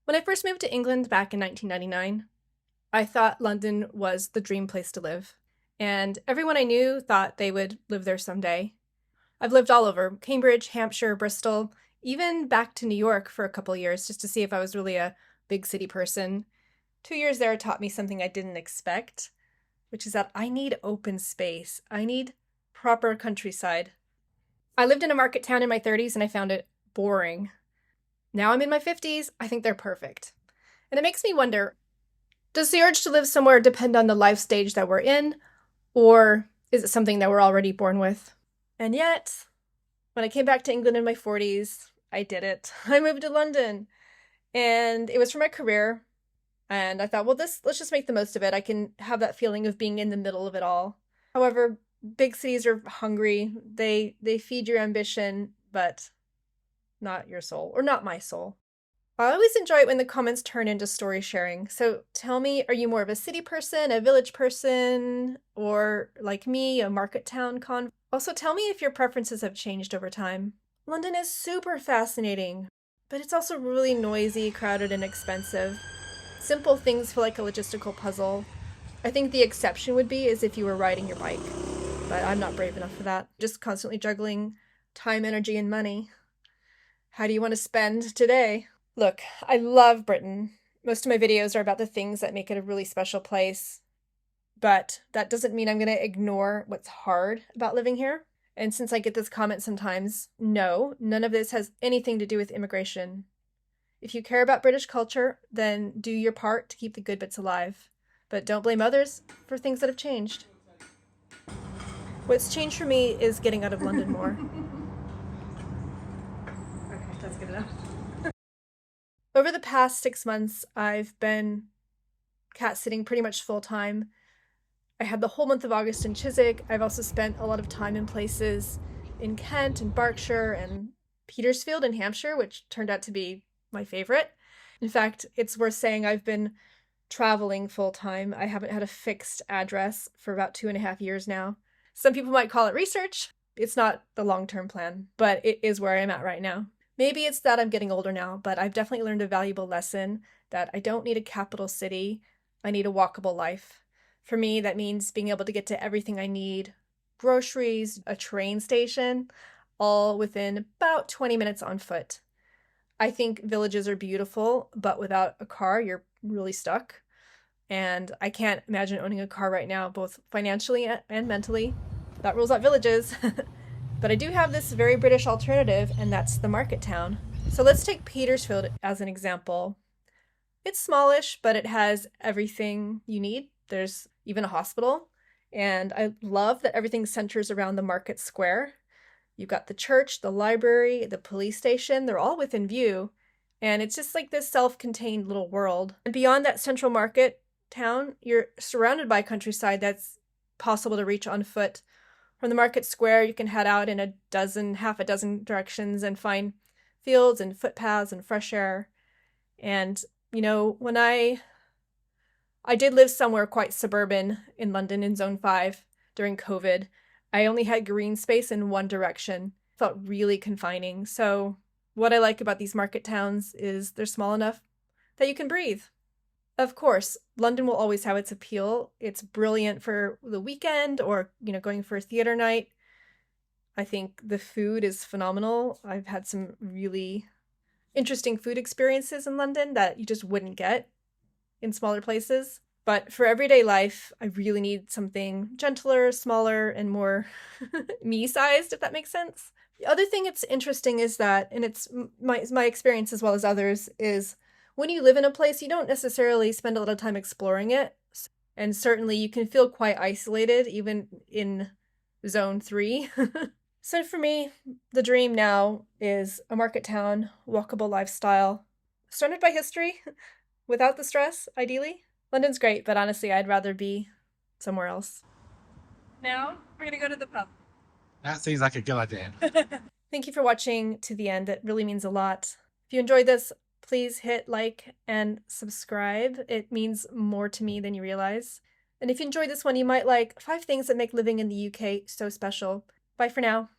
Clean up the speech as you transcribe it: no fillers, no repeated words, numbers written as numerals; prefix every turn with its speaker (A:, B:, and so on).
A: When I first moved to England back in 1999, I thought London was the dream place to live. And everyone I knew thought they would live there someday. I've lived all over Cambridge, Hampshire, Bristol, even back to New York for a couple years just to see if I was really a big city person. 2 years there taught me something I didn't expect, which is that I need open space. I need proper countryside. I lived in a market town in my 30s and I found it boring. Now I'm in my 50s, I think they're perfect. And it makes me wonder, does the urge to live somewhere depend on the life stage that we're in, or is it something that we're already born with? And yet, when I came back to England in my 40s, I did it. I moved to London, and it was for my career. And I thought, well, let's just make the most of it. I can have that feeling of being in the middle of it all. However, big cities are hungry. They feed your ambition, but not your soul, or not my soul. I always enjoy it when the comments turn into story sharing. So tell me, are you more of a city person, a village person, or like me, a market town con? Also, tell me if your preferences have changed over time. London is super fascinating, but it's also really noisy, crowded, and expensive. Simple things feel like a logistical puzzle. I think the exception would be is if you were riding your bike, but I'm not brave enough for that. Just constantly juggling time, energy, and money. How do you want to spend today? Look, I love Britain. Most of my videos are about the things that make it a really special place, but that doesn't mean I'm going to ignore what's hard about living here. And since I get this comment sometimes, no, none of this has anything to do with immigration. If you care about British culture, then do your part to keep the good bits alive. But don't blame others for things that have changed. What's changed for me is getting out of London more. Okay, that's good enough. Over the past 6 months, I've been cat sitting pretty much full time. I had the whole month of August in Chiswick. I've also spent a lot of time in places in Kent and Berkshire and Petersfield in Hampshire, which turned out to be my favorite. In fact, it's worth saying I've been traveling full time. I haven't had a fixed address for about 2.5 years now. Some people might call it research. It's not the long-term plan, but it is where I'm at right now. Maybe it's that I'm getting older now, but I've definitely learned a valuable lesson that I don't need a capital city. I need a walkable life. For me, that means being able to get to everything I need, groceries, a train station, all within about 20 minutes on foot. I think villages are beautiful, but without a car, you're really stuck. And I can't imagine owning a car right now, both financially and mentally. That rules out villages. But I do have this very British alternative, and that's the market town. So let's take Petersfield as an example. It's smallish, but it has everything you need. There's even a hospital. And I love that everything centers around the market square. You've got the church, the library, the police station. They're all within view. And it's just like this self-contained little world. And beyond that central market town, you're surrounded by countryside that's possible to reach on foot. From the market square, you can head out in half a dozen directions and find fields and footpaths and fresh air. And, when I did live somewhere quite suburban in London in Zone 5 during COVID, I only had green space in one direction. It felt really confining. So what I like about these market towns is they're small enough that you can breathe. Of course, London will always have its appeal. It's brilliant for the weekend or, going for a theater night. I think the food is phenomenal. I've had some really interesting food experiences in London that you just wouldn't get in smaller places. But for everyday life, I really need something gentler, smaller, and more me-sized, if that makes sense. The other thing that's interesting is that, and it's my experience as well as others, is when you live in a place, you don't necessarily spend a lot of time exploring it. And certainly you can feel quite isolated, even in Zone 3. So for me, the dream now is a market town, walkable lifestyle, surrounded by history, without the stress, ideally. London's great, but honestly, I'd rather be somewhere else. Now, we're gonna go to the pub.
B: That seems like a good idea.
A: Thank you for watching to the end. It really means a lot. If you enjoyed this, please hit like and subscribe. It means more to me than you realize. And if you enjoyed this one, you might like 5 things that make living in the UK so special. Bye for now.